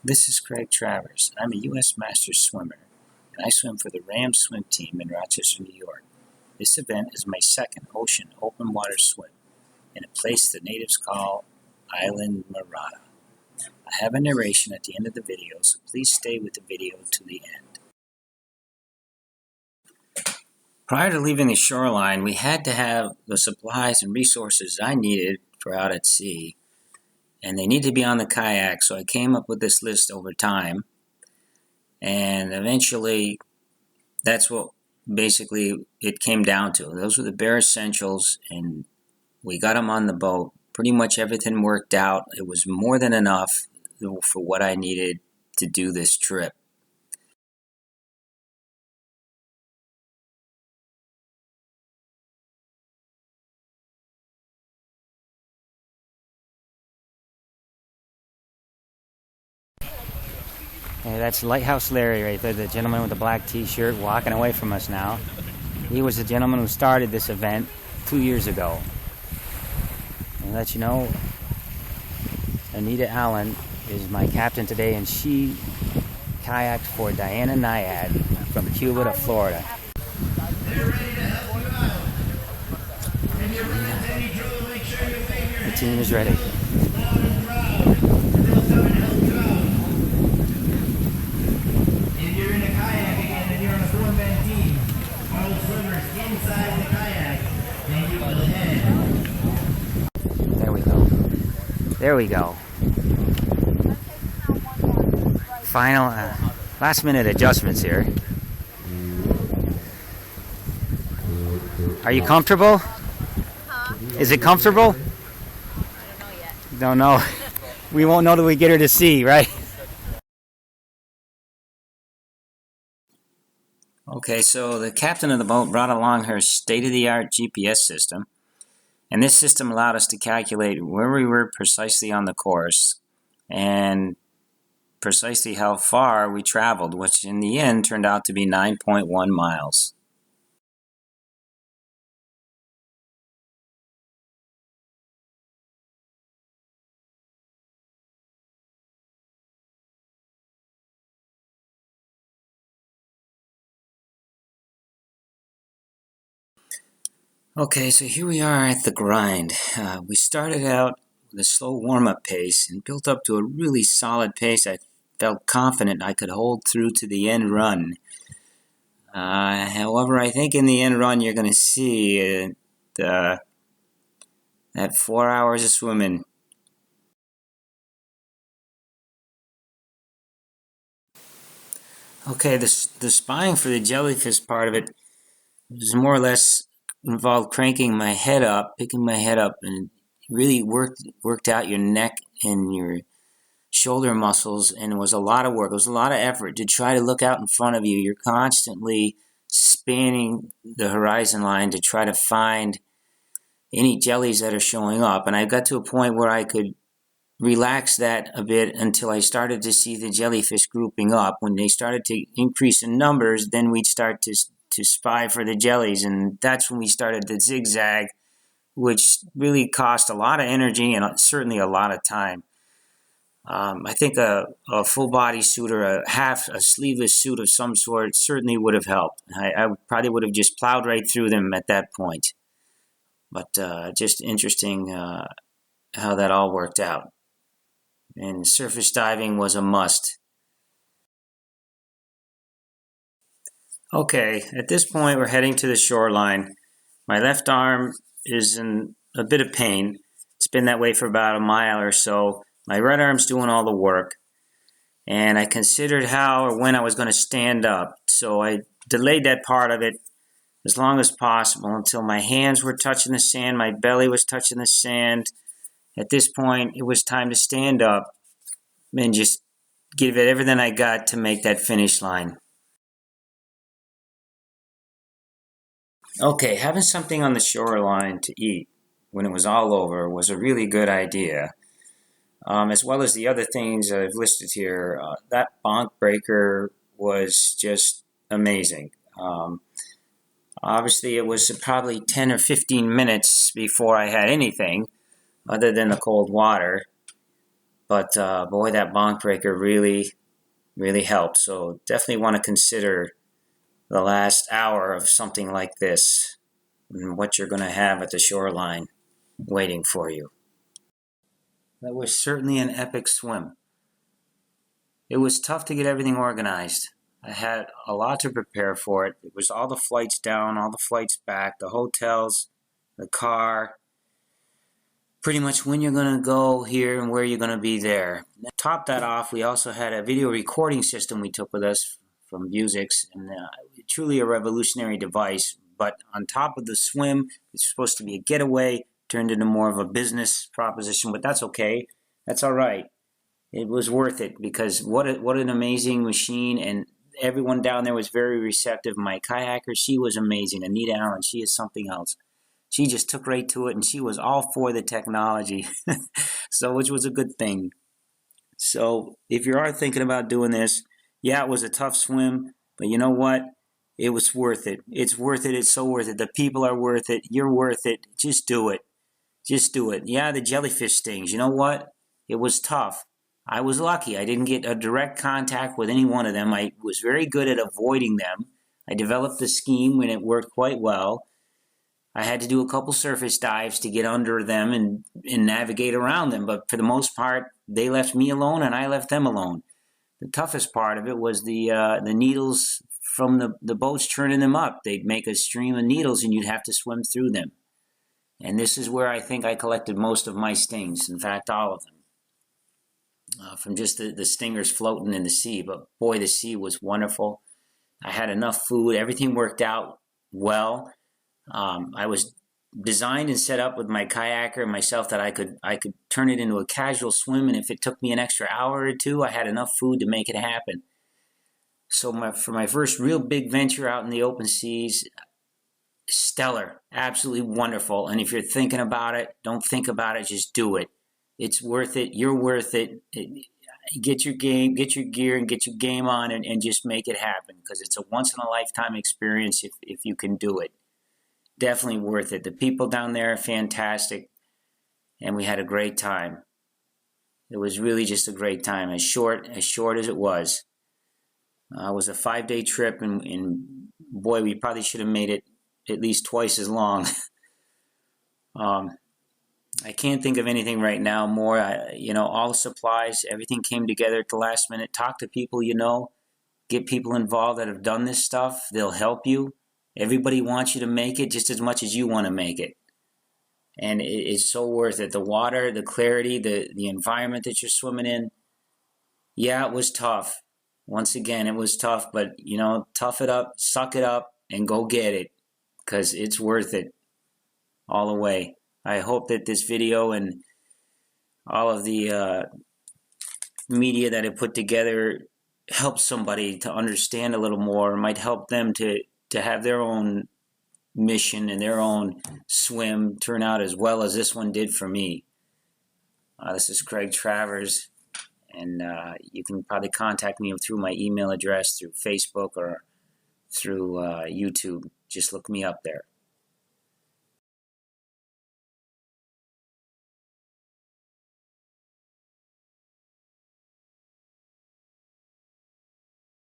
This is Craig Travers. I'm a U.S. Masters swimmer, and I swim for the Ram swim team in Rochester, New York. This event is my second ocean open water swim in a place the natives call Islamadora. I have a narration at the end of the video, so please stay with the video to the end. Prior to leaving the shoreline, we had to have the supplies and resources I needed for out at sea, and they need to be on the kayak, so I came up with this list over time, and eventually that's what basically it came down to. Those were the bare essentials, and we got them on the boat. Pretty much everything worked out. It was more than enough for what I needed to do this trip. Hey, that's Lighthouse Larry right there, the gentleman with the black t-shirt walking away from us now. He was the gentleman who started this event 2 years ago. And let you know, Anita Allen is my captain today, and she kayaked for Diana Nyad from Cuba to Florida. The team is ready. There we go. Final, last minute adjustments here. Are you comfortable? Huh? Is it comfortable? I don't know yet. Don't know. We won't know till we get her to sea, right? Okay, so the captain of the boat brought along her state-of-the-art GPS system, and this system allowed us to calculate where we were precisely on the course and precisely how far we traveled, which in the end turned out to be 9.1 miles. Okay, so here we are at the grind. We started out with a slow warm-up pace and built up to a really solid pace I felt confident I could hold through to the end run. However, I think in the end run you're going to see that 4 hours of swimming. Okay, the spying for the jellyfish part of it was more or less involved cranking my head up, picking my head up, and really worked out your neck and your shoulder muscles, and it was a lot of work. It was a lot of effort to try to look out in front of you. You're constantly spanning the horizon line to try to find any jellies that are showing up, and I got to a point where I could relax that a bit until I started to see the jellyfish grouping up. When they started to increase in numbers, then we'd start to spy for the jellies, and that's when we started the zigzag, which really cost a lot of energy and certainly a lot of time. I think a full body suit or a sleeveless suit of some sort certainly would have helped. I probably would have just plowed right through them at that point. But just interesting how that all worked out. And surface diving was a must. Okay, at this point we're heading to the shoreline. My left arm is in a bit of pain. It's been that way for about a mile or so. My right arm's doing all the work. And I considered how or when I was going to stand up. So I delayed that part of it as long as possible until my hands were touching the sand, my belly was touching the sand. At this point, it was time to stand up and just give it everything I got to make that finish line. Okay, having something on the shoreline to eat when it was all over was a really good idea. As well as the other things I've listed here, that bonk breaker was just amazing. Obviously, it was probably 10 or 15 minutes before I had anything other than the cold water. But boy, that bonk breaker really, really helped. So definitely want to consider the last hour of something like this and what you're going to have at the shoreline waiting for you. That was certainly an epic swim. It was tough to get everything organized. I had a lot to prepare for it. It was all the flights down, all the flights back, the hotels, the car, pretty much when you're going to go here and where you're going to be there. To top that off, we also had a video recording system we took with us from Vuzix, and truly a revolutionary device. But on top of the swim, it's supposed to be a getaway, turned into more of a business proposition, but that's okay. That's all right. It was worth it because what an amazing machine, and everyone down there was very receptive. My kayaker, she was amazing. Anita Allen, she is something else. She just took right to it, and she was all for the technology, so which was a good thing. So if you are thinking about doing this, yeah, it was a tough swim, but you know what? It was worth it. It's worth it. It's so worth it. The people are worth it. You're worth it. Just do it. Just do it. Yeah, the jellyfish stings. You know what? It was tough. I was lucky. I didn't get a direct contact with any one of them. I was very good at avoiding them. I developed the scheme and it worked quite well. I had to do a couple surface dives to get under them and navigate around them, but for the most part, they left me alone and I left them alone. The toughest part of it was the needles from the boats churning them up. They'd make a stream of needles and you'd have to swim through them. And this is where I think I collected most of my stings, in fact, all of them. From just the stingers floating in the sea. But boy, the sea was wonderful. I had enough food. Everything worked out well. I was designed and set up with my kayaker and myself that I could turn it into a casual swim, and if it took me an extra hour or two, I had enough food to make it happen. So for my first real big venture out in the open seas, stellar, absolutely wonderful. And if you're thinking about it, don't think about it, just do it. It's worth it. You're worth it. Get your game, get your gear, and get your game on, and just make it happen, because it's a once-in-a-lifetime experience if you can do it. Definitely worth it. The people down there are fantastic, and we had a great time. It was really just a great time, as short as it was. It was a 5-day trip, and boy, we probably should have made it at least twice as long. I can't think of anything right now more. All the supplies, everything came together at the last minute. Talk to people get people involved that have done this stuff. They'll help you. Everybody wants you to make it just as much as you want to make it. And it's so worth it. The water, the clarity, the environment that you're swimming in. Yeah, it was tough. Once again, it was tough, but, tough it up, suck it up, and go get it, because it's worth it all the way. I hope that this video and all of the media that I put together helps somebody to understand a little more, might help them to have their own mission and their own swim turn out as well as this one did for me. This is Craig Travers, and you can probably contact me through my email address, through Facebook, or through YouTube. Just look me up there.